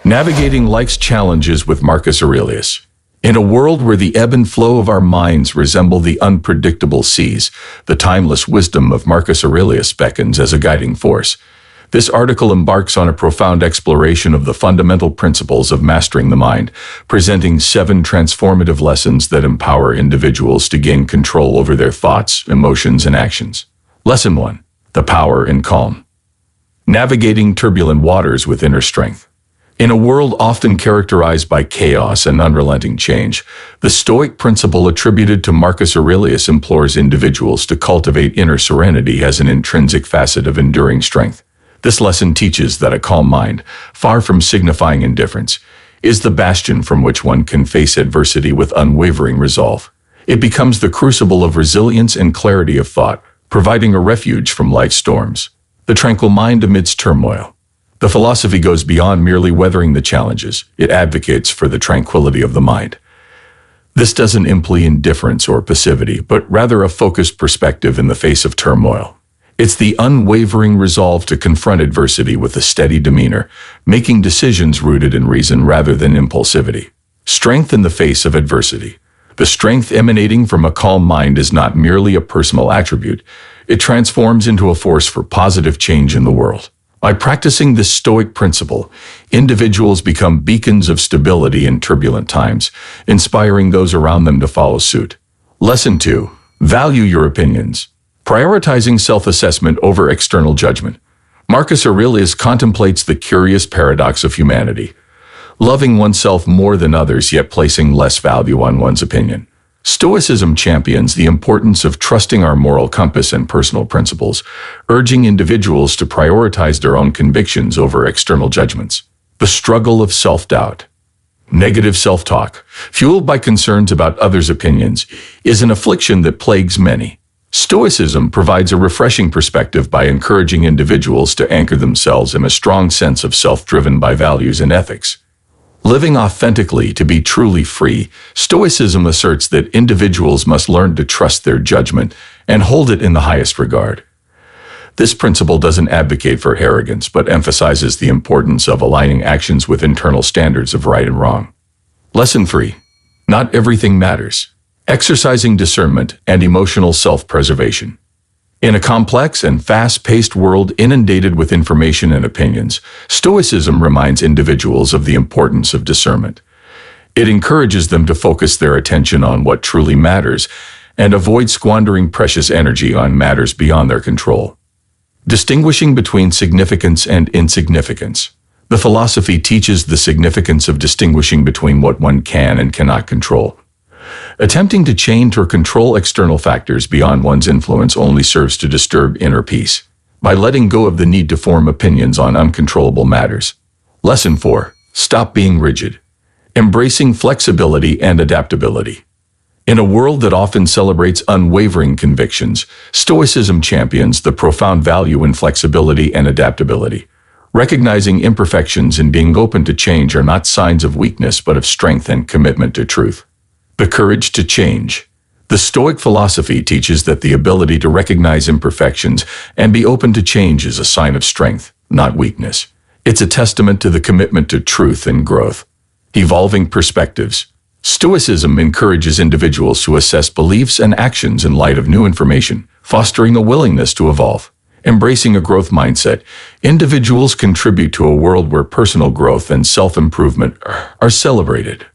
Navigating life's challenges with Marcus Aurelius. In a world where the ebb and flow of our minds resemble the unpredictable seas, the timeless wisdom of Marcus Aurelius beckons as a guiding force. This article embarks on a profound exploration of the fundamental principles of mastering the mind, presenting 7 transformative lessons that empower individuals to gain control over their thoughts, emotions, and actions. Lesson 1. The power in calm. Navigating turbulent waters with inner strength. In a world often characterized by chaos and unrelenting change, the Stoic principle attributed to Marcus Aurelius implores individuals to cultivate inner serenity as an intrinsic facet of enduring strength. This lesson teaches that a calm mind, far from signifying indifference, is the bastion from which one can face adversity with unwavering resolve. It becomes the crucible of resilience and clarity of thought, providing a refuge from life's storms. The tranquil mind amidst turmoil. The philosophy goes beyond merely weathering the challenges. It advocates for the tranquility of the mind. This doesn't imply indifference or passivity, but rather a focused perspective in the face of turmoil. It's the unwavering resolve to confront adversity with a steady demeanor, making decisions rooted in reason rather than impulsivity. Strength in the face of adversity. The strength emanating from a calm mind is not merely a personal attribute. It transforms into a force for positive change in the world. By practicing this Stoic principle, individuals become beacons of stability in turbulent times, inspiring those around them to follow suit. Lesson 2. Value your opinions. Prioritizing self-assessment over external judgment. Marcus Aurelius contemplates the curious paradox of humanity, loving oneself more than others yet placing less value on one's opinion. Stoicism champions the importance of trusting our moral compass and personal principles, urging individuals to prioritize their own convictions over external judgments. The struggle of self-doubt. Negative self-talk, fueled by concerns about others' opinions, is an affliction that plagues many. Stoicism provides a refreshing perspective by encouraging individuals to anchor themselves in a strong sense of self driven by values and ethics. Living authentically to be truly free, Stoicism asserts that individuals must learn to trust their judgment and hold it in the highest regard. This principle doesn't advocate for arrogance, but emphasizes the importance of aligning actions with internal standards of right and wrong. Lesson 3. Not everything matters. Exercising discernment and emotional self-preservation. In a complex and fast-paced world inundated with information and opinions, Stoicism reminds individuals of the importance of discernment. It encourages them to focus their attention on what truly matters and avoid squandering precious energy on matters beyond their control. Distinguishing between significance and insignificance. The philosophy teaches the significance of distinguishing between what one can and cannot control. Attempting to change or control external factors beyond one's influence only serves to disturb inner peace. By letting go of the need to form opinions on uncontrollable matters. Lesson 4. Stop being rigid. Embracing flexibility and adaptability. In a world that often celebrates unwavering convictions, Stoicism champions the profound value in flexibility and adaptability. Recognizing imperfections and being open to change are not signs of weakness but of strength and commitment to truth. The courage to change. The Stoic philosophy teaches that the ability to recognize imperfections and be open to change is a sign of strength, not weakness. It's a testament to the commitment to truth and growth. Evolving perspectives. Stoicism encourages individuals to assess beliefs and actions in light of new information, fostering a willingness to evolve. Embracing a growth mindset, individuals contribute to a world where personal growth and self-improvement are celebrated.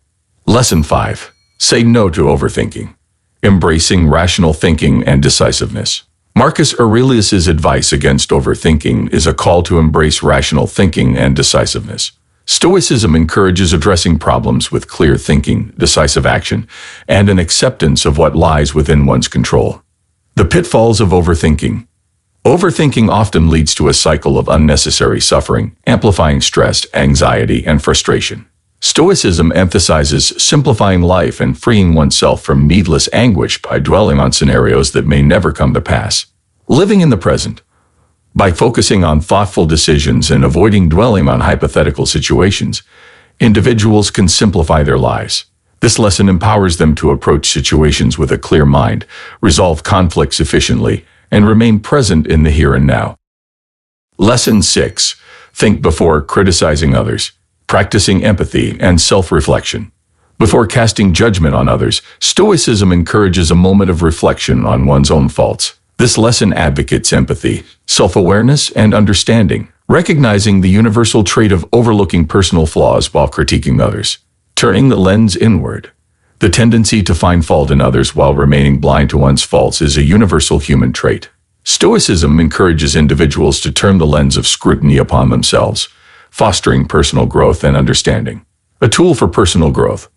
Lesson 5. Say no to overthinking. Embracing rational thinking and decisiveness. Marcus Aurelius's advice against overthinking is a call to embrace rational thinking and decisiveness. Stoicism encourages addressing problems with clear thinking, decisive action, and an acceptance of what lies within one's control. The pitfalls of overthinking. Overthinking often leads to a cycle of unnecessary suffering, amplifying stress, anxiety, and frustration. Stoicism emphasizes simplifying life and freeing oneself from needless anguish by dwelling on scenarios that may never come to pass. Living in the present. By focusing on thoughtful decisions and avoiding dwelling on hypothetical situations, individuals can simplify their lives. This lesson empowers them to approach situations with a clear mind, resolve conflicts efficiently, and remain present in the here and now. Lesson 6. Think before criticizing others. practicing empathy and self-reflection. Before casting judgment on others, Stoicism encourages a moment of reflection on one's own faults. This lesson advocates empathy, self-awareness, and understanding, recognizing the universal trait of overlooking personal flaws while critiquing others. Turning the lens inward. The tendency to find fault in others while remaining blind to one's faults is a universal human trait. Stoicism encourages individuals to turn the lens of scrutiny upon themselves, fostering personal growth and understanding. A tool for personal growth.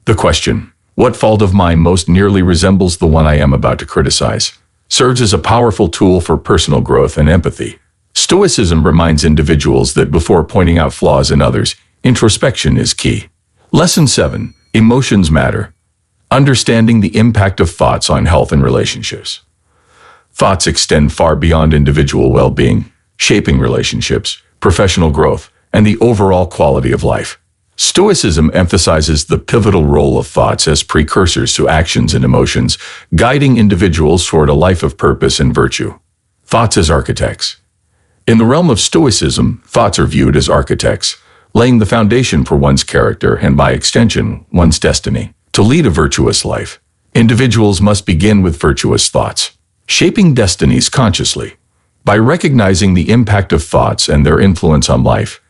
The question, what fault of mine most nearly resembles the one I am about to criticize, serves as a powerful tool for personal growth and empathy. Stoicism reminds individuals that before pointing out flaws in others, introspection is key. Lesson 7. Emotions matter. Understanding the impact of thoughts on health and relationships. Thoughts extend far beyond individual well-being, shaping relationships, professional growth, and the overall quality of life. Stoicism emphasizes the pivotal role of thoughts as precursors to actions and emotions, guiding individuals toward a life of purpose and virtue. Thoughts as architects. In the realm of Stoicism, thoughts are viewed as architects, laying the foundation for one's character and, by extension, one's destiny. To lead a virtuous life, individuals must begin with virtuous thoughts, shaping destinies consciously. By recognizing the impact of thoughts and their influence on life,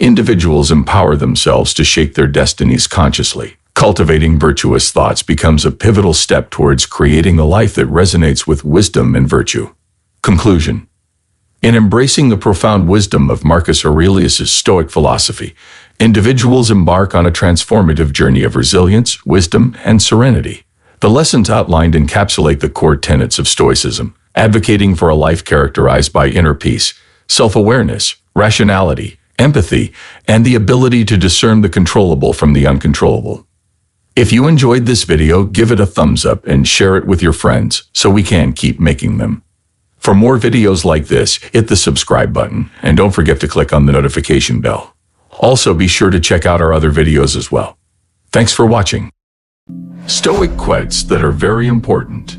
individuals empower themselves to shape their destinies consciously. Cultivating virtuous thoughts becomes a pivotal step towards creating a life that resonates with wisdom and virtue. Conclusion. In embracing the profound wisdom of Marcus Aurelius' Stoic philosophy, individuals embark on a transformative journey of resilience, wisdom, and serenity. The lessons outlined encapsulate the core tenets of Stoicism, advocating for a life characterized by inner peace, self-awareness, rationality, empathy, and the ability to discern the controllable from the uncontrollable. If you enjoyed this video, give it a thumbs up and share it with your friends so we can keep making them. For more videos like this, hit the subscribe button and don't forget to click on the notification bell. Also, be sure to check out our other videos as well. Thanks for watching. Stoic quotes that are very important.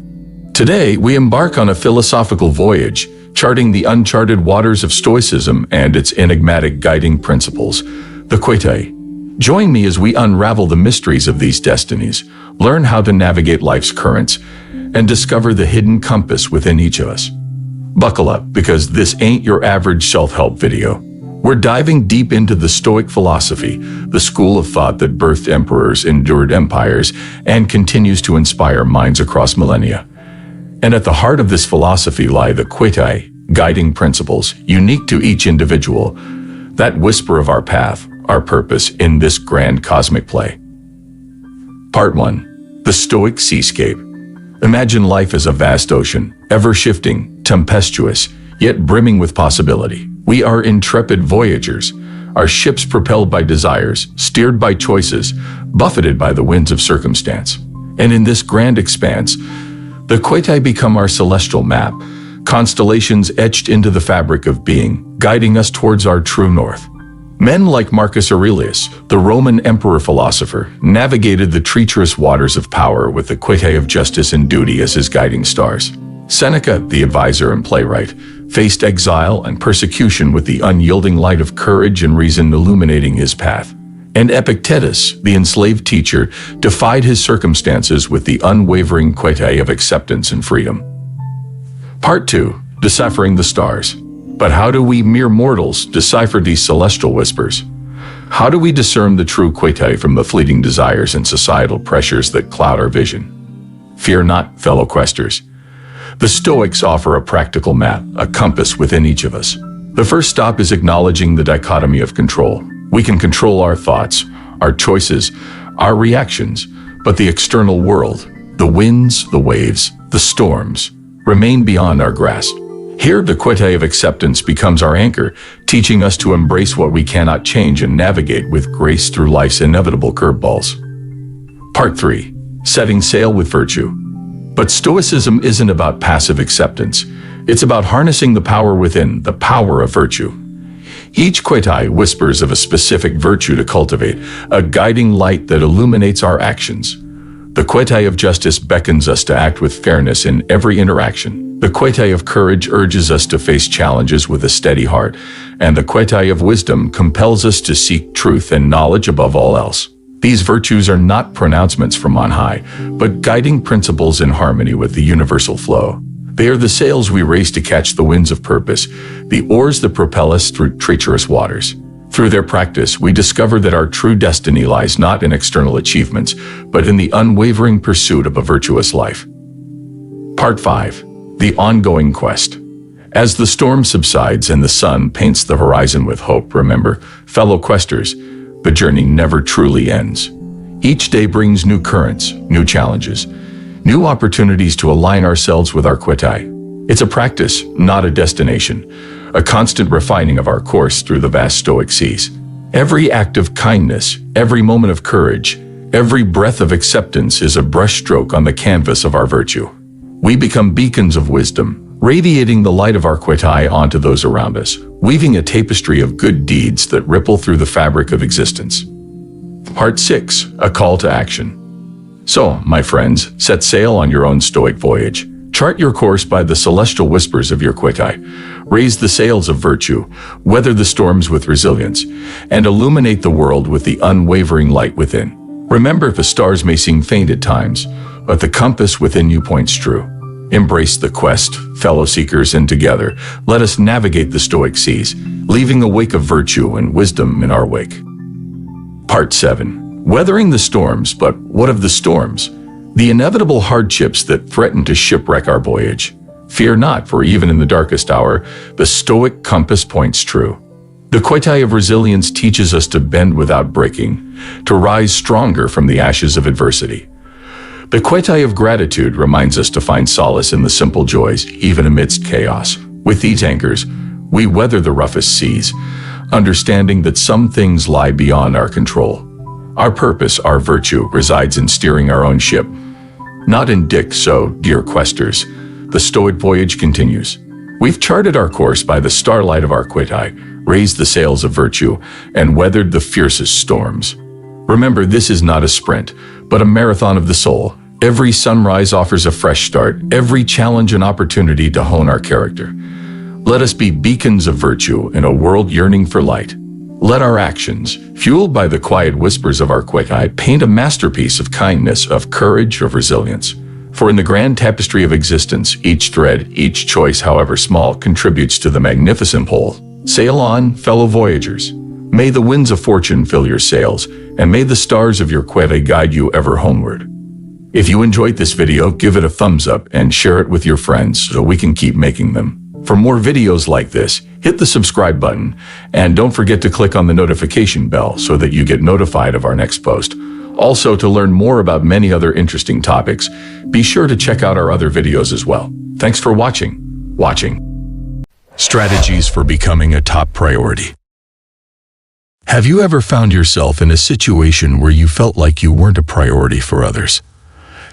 Today, we embark on a philosophical voyage, charting the uncharted waters of Stoicism and its enigmatic guiding principles, the Quaetae. Join me as we unravel the mysteries of these destinies, learn how to navigate life's currents, and discover the hidden compass within each of us. Buckle up, because this ain't your average self-help video. We're diving deep into the Stoic philosophy, the school of thought that birthed emperors, endured empires, and continues to inspire minds across millennia. And at the heart of this philosophy lie the Quaetae, guiding principles, unique to each individual, that whisper of our path, our purpose in this grand cosmic play. Part 1. The Stoic Seascape. Imagine life as a vast ocean, ever-shifting, tempestuous, yet brimming with possibility. We are intrepid voyagers, our ships propelled by desires, steered by choices, buffeted by the winds of circumstance. And in this grand expanse, the Quaetae become our celestial map, constellations etched into the fabric of being, guiding us towards our true north. Men like Marcus Aurelius, the Roman emperor philosopher, navigated the treacherous waters of power with the Quaetae of justice and duty as his guiding stars. Seneca, the advisor and playwright, faced exile and persecution with the unyielding light of courage and reason illuminating his path. And Epictetus, the enslaved teacher, defied his circumstances with the unwavering Quaetae of acceptance and freedom. Part 2. Deciphering the Stars. But how do we mere mortals decipher these celestial whispers? How do we discern the true Quaetae from the fleeting desires and societal pressures that cloud our vision? Fear not, fellow questers. The Stoics offer a practical map, a compass within each of us. The first stop is acknowledging the dichotomy of control. We can control our thoughts, our choices, our reactions, but the external world, the winds, the waves, the storms, remain beyond our grasp. Here, the Quaetae of acceptance becomes our anchor, teaching us to embrace what we cannot change and navigate with grace through life's inevitable curveballs. Part 3. Setting sail with virtue. But Stoicism isn't about passive acceptance. It's about harnessing the power within, the power of virtue. Each Quaetae whispers of a specific virtue to cultivate, a guiding light that illuminates our actions. The Quaetae of justice beckons us to act with fairness in every interaction, The Quetai of courage urges us to face challenges with a steady heart, and the Quetai of wisdom compels us to seek truth and knowledge above all else. These virtues are not pronouncements from on high, but guiding principles in harmony with the universal flow. They are the sails we raise to catch the winds of purpose, the oars that propel us through treacherous waters. Through their practice, we discover that our true destiny lies not in external achievements, but in the unwavering pursuit of a virtuous life. Part 5. The ongoing quest. As the storm subsides and the sun paints the horizon with hope, remember, fellow questers, the journey never truly ends. Each day brings new currents, new challenges, new opportunities to align ourselves with our Quetai. It's a practice, not a destination, a constant refining of our course through the vast Stoic seas. Every act of kindness, every moment of courage, every breath of acceptance is a brushstroke on the canvas of our virtue. We become beacons of wisdom, radiating the light of our Quetai onto those around us, weaving a tapestry of good deeds that ripple through the fabric of existence. Part 6. A call to action. So, my friends, set sail on your own Stoic voyage. Chart your course by the celestial whispers of your Quetai. Raise the sails of virtue, weather the storms with resilience, and illuminate the world with the unwavering light within. Remember, the stars may seem faint at times, but the compass within you points true. Embrace the quest, fellow seekers, and together, let us navigate the Stoic seas, leaving a wake of virtue and wisdom in our wake. Part 7. Weathering the storms, but what of the storms? The inevitable hardships that threaten to shipwreck our voyage. Fear not, for even in the darkest hour, the Stoic compass points true. The Quetai of resilience teaches us to bend without breaking, to rise stronger from the ashes of adversity. The Quetai of gratitude reminds us to find solace in the simple joys, even amidst chaos. With these anchors, we weather the roughest seas, understanding that some things lie beyond our control. Our purpose, our virtue, resides in steering our own ship, not in dick. So, dear questers, the Stoic voyage continues. We've charted our course by the starlight of our Quetai, raised the sails of virtue, and weathered the fiercest storms. Remember, this is not a sprint, but a marathon of the soul. Every sunrise offers a fresh start, every challenge an opportunity to hone our character. Let us be beacons of virtue in a world yearning for light. Let our actions, fueled by the quiet whispers of our Quetai, paint a masterpiece of kindness, of courage, of resilience. For in the grand tapestry of existence, each thread, each choice, however small, contributes to the magnificent whole. Sail on, fellow voyagers. May the winds of fortune fill your sails, and may the stars of your Quetai guide you ever homeward. If you enjoyed this video, give it a thumbs up and share it with your friends so we can keep making them. For more videos like this, hit the subscribe button, and don't forget to click on the notification bell so that you get notified of our next post. Also, to learn more about many other interesting topics, be sure to check out our other videos as well. Thanks for watching. Strategies for becoming a top priority. Have you ever found yourself in a situation where you felt like you weren't a priority for others?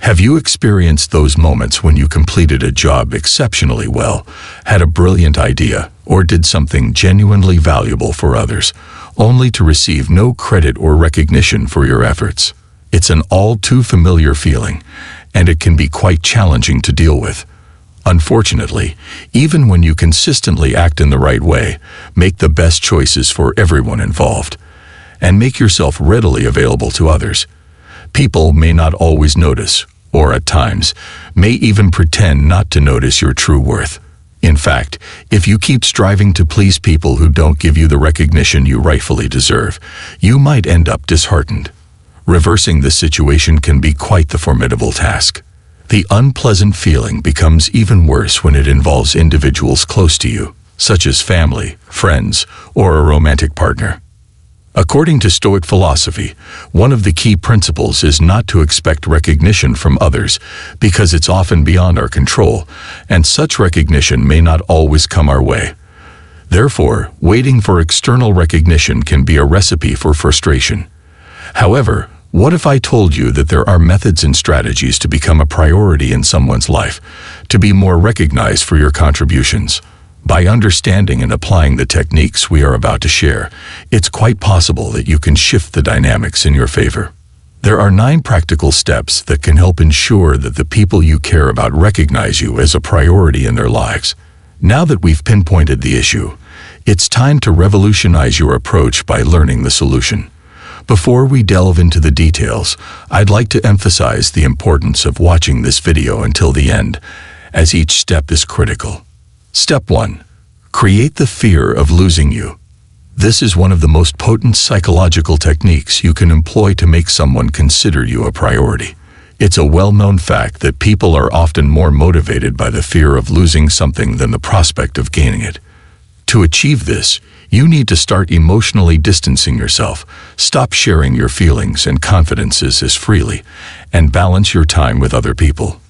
Have you experienced those moments when you completed a job exceptionally well, had a brilliant idea, or did something genuinely valuable for others, only to receive no credit or recognition for your efforts? It's an all too familiar feeling, and it can be quite challenging to deal with. Unfortunately, even when you consistently act in the right way, make the best choices for everyone involved, and make yourself readily available to others, people may not always notice, or at times, may even pretend not to notice your true worth. In fact, if you keep striving to please people who don't give you the recognition you rightfully deserve, you might end up disheartened. Reversing this situation can be quite the formidable task. The unpleasant feeling becomes even worse when it involves individuals close to you, such as family, friends, or a romantic partner. According to Stoic philosophy, one of the key principles is not to expect recognition from others because it's often beyond our control, and such recognition may not always come our way. Therefore, waiting for external recognition can be a recipe for frustration. However, what if I told you that there are methods and strategies to become a priority in someone's life, to be more recognized for your contributions? By understanding and applying the techniques we are about to share, it's quite possible that you can shift the dynamics in your favor. There are 9 practical steps that can help ensure that the people you care about recognize you as a priority in their lives. Now that we've pinpointed the issue, it's time to revolutionize your approach by learning the solution. Before we delve into the details, I'd like to emphasize the importance of watching this video until the end, as each step is critical. Step 1. Create the fear of losing you. This is one of the most potent psychological techniques you can employ to make someone consider you a priority. It's a well-known fact that people are often more motivated by the fear of losing something than the prospect of gaining it. To achieve this, you need to start emotionally distancing yourself, stop sharing your feelings and confidences as freely, and balance your time with other people.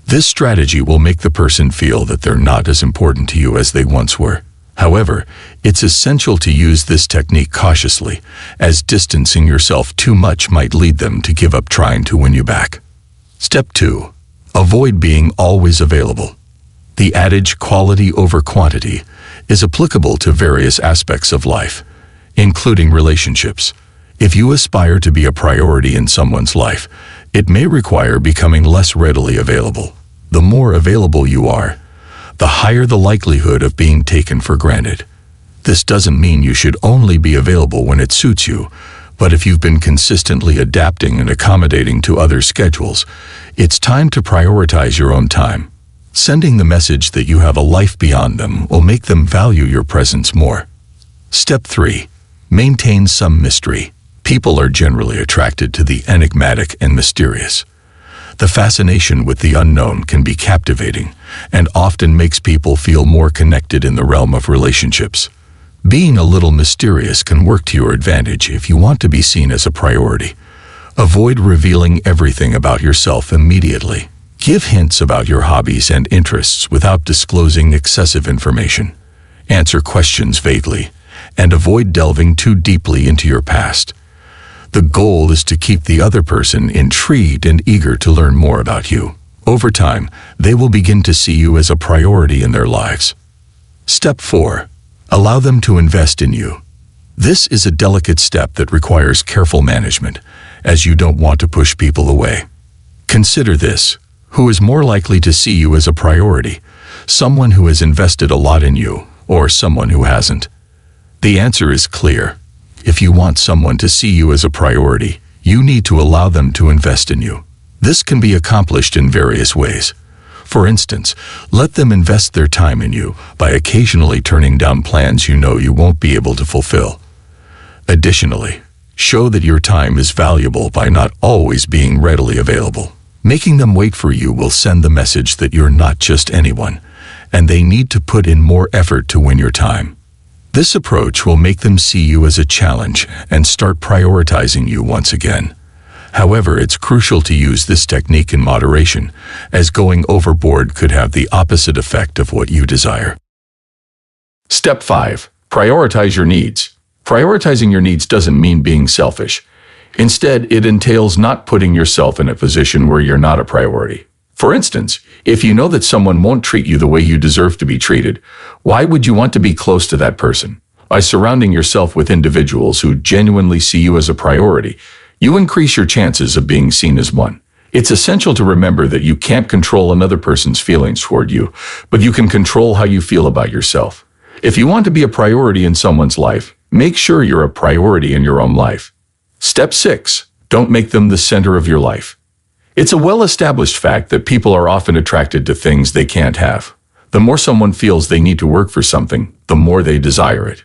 This strategy will make the person feel that they're not as important to you as they once were. However, it's essential to use this technique cautiously, as distancing yourself too much might lead them to give up trying to win you back. Step 2. Avoid being always available. The adage quality over quantity is applicable to various aspects of life, including relationships. If you aspire to be a priority in someone's life, it may require becoming less readily available. The more available you are, the higher the likelihood of being taken for granted. This doesn't mean you should only be available when it suits you, but if you've been consistently adapting and accommodating to other schedules, it's time to prioritize your own time. Sending the message that you have a life beyond them will make them value your presence more. Step 3. Maintain some mystery. People are generally attracted to the enigmatic and mysterious. The fascination with the unknown can be captivating and often makes people feel more connected in the realm of relationships. Being a little mysterious can work to your advantage if you want to be seen as a priority. Avoid revealing everything about yourself immediately. Give hints about your hobbies and interests without disclosing excessive information. Answer questions vaguely, and avoid delving too deeply into your past. The goal is to keep the other person intrigued and eager to learn more about you. Over time, they will begin to see you as a priority in their lives. Step 4. Allow them to invest in you. This is a delicate step that requires careful management, as you don't want to push people away. Consider this. Who is more likely to see you as a priority? Someone who has invested a lot in you, or someone who hasn't? The answer is clear. If you want someone to see you as a priority, you need to allow them to invest in you. This can be accomplished in various ways. For instance, let them invest their time in you by occasionally turning down plans you know you won't be able to fulfill. Additionally, show that your time is valuable by not always being readily available. Making them wait for you will send the message that you're not just anyone, and they need to put in more effort to win your time. This approach will make them see you as a challenge and start prioritizing you once again. However, it's crucial to use this technique in moderation, as going overboard could have the opposite effect of what you desire. Step 5. Prioritize your needs. Prioritizing your needs doesn't mean being selfish. Instead, it entails not putting yourself in a position where you're not a priority. For instance, if you know that someone won't treat you the way you deserve to be treated, why would you want to be close to that person? By surrounding yourself with individuals who genuinely see you as a priority, you increase your chances of being seen as one. It's essential to remember that you can't control another person's feelings toward you, but you can control how you feel about yourself. If you want to be a priority in someone's life, make sure you're a priority in your own life. Step 6. Don't make them the center of your life. It's a well-established fact that people are often attracted to things they can't have. The more someone feels they need to work for something, the more they desire it.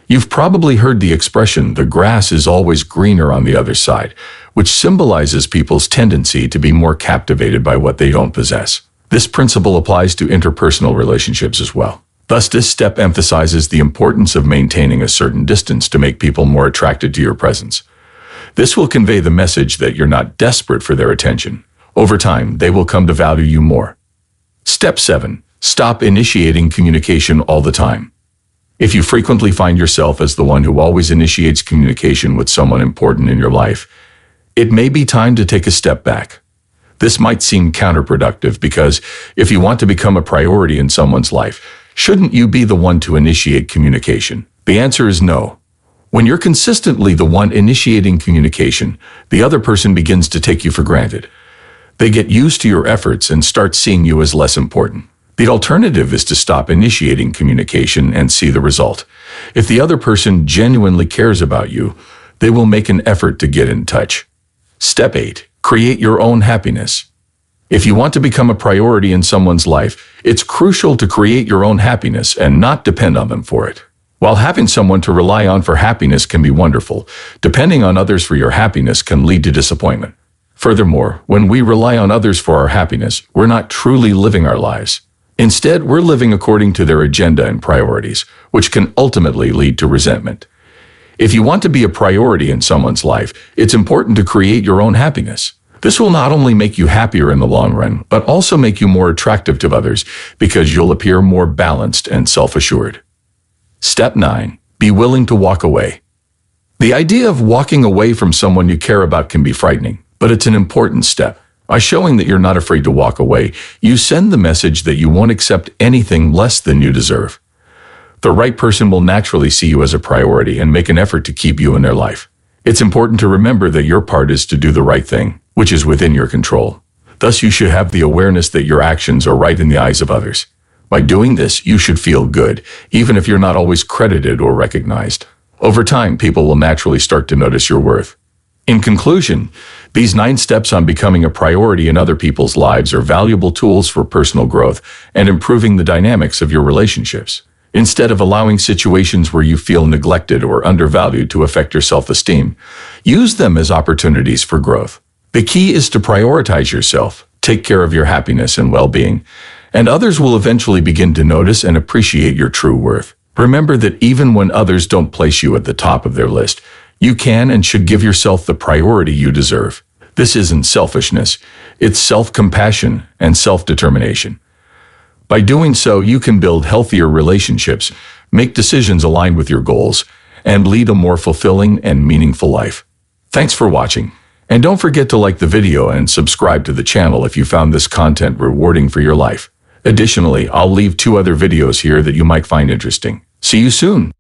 You've probably heard the expression, the grass is always greener on the other side, which symbolizes people's tendency to be more captivated by what they don't possess. This principle applies to interpersonal relationships as well. Thus, this step emphasizes the importance of maintaining a certain distance to make people more attracted to your presence. This will convey the message that you're not desperate for their attention. Over time, they will come to value you more. Step 7. Stop initiating communication all the time. If you frequently find yourself as the one who always initiates communication with someone important in your life, it may be time to take a step back. This might seem counterproductive because if you want to become a priority in someone's life, shouldn't you be the one to initiate communication? The answer is no. When you're consistently the one initiating communication, the other person begins to take you for granted. They get used to your efforts and start seeing you as less important. The alternative is to stop initiating communication and see the result. If the other person genuinely cares about you, they will make an effort to get in touch. Step 8. Create your own happiness. If you want to become a priority in someone's life, it's crucial to create your own happiness and not depend on them for it. While having someone to rely on for happiness can be wonderful, depending on others for your happiness can lead to disappointment. Furthermore, when we rely on others for our happiness, we're not truly living our lives. Instead, we're living according to their agenda and priorities, which can ultimately lead to resentment. If you want to be a priority in someone's life, it's important to create your own happiness. This will not only make you happier in the long run, but also make you more attractive to others because you'll appear more balanced and self-assured. Step 9. Be willing to walk away. The idea of walking away from someone you care about can be frightening, but it's an important step. By showing that you're not afraid to walk away, you send the message that you won't accept anything less than you deserve. The right person will naturally see you as a priority and make an effort to keep you in their life. It's important to remember that your part is to do the right thing, which is within your control. Thus, you should have the awareness that your actions are right in the eyes of others. By doing this, you should feel good, even if you're not always credited or recognized. Over time, people will naturally start to notice your worth. In conclusion, these 9 steps on becoming a priority in other people's lives are valuable tools for personal growth and improving the dynamics of your relationships. Instead of allowing situations where you feel neglected or undervalued to affect your self-esteem, use them as opportunities for growth. The key is to prioritize yourself, take care of your happiness and well-being, and others will eventually begin to notice and appreciate your true worth. Remember that even when others don't place you at the top of their list, you can and should give yourself the priority you deserve. This isn't selfishness, it's self-compassion and self-determination. By doing so, you can build healthier relationships, make decisions aligned with your goals, and lead a more fulfilling and meaningful life. Thanks for watching. And don't forget to like the video and subscribe to the channel if you found this content rewarding for your life. Additionally, I'll leave 2 other videos here that you might find interesting. See you soon.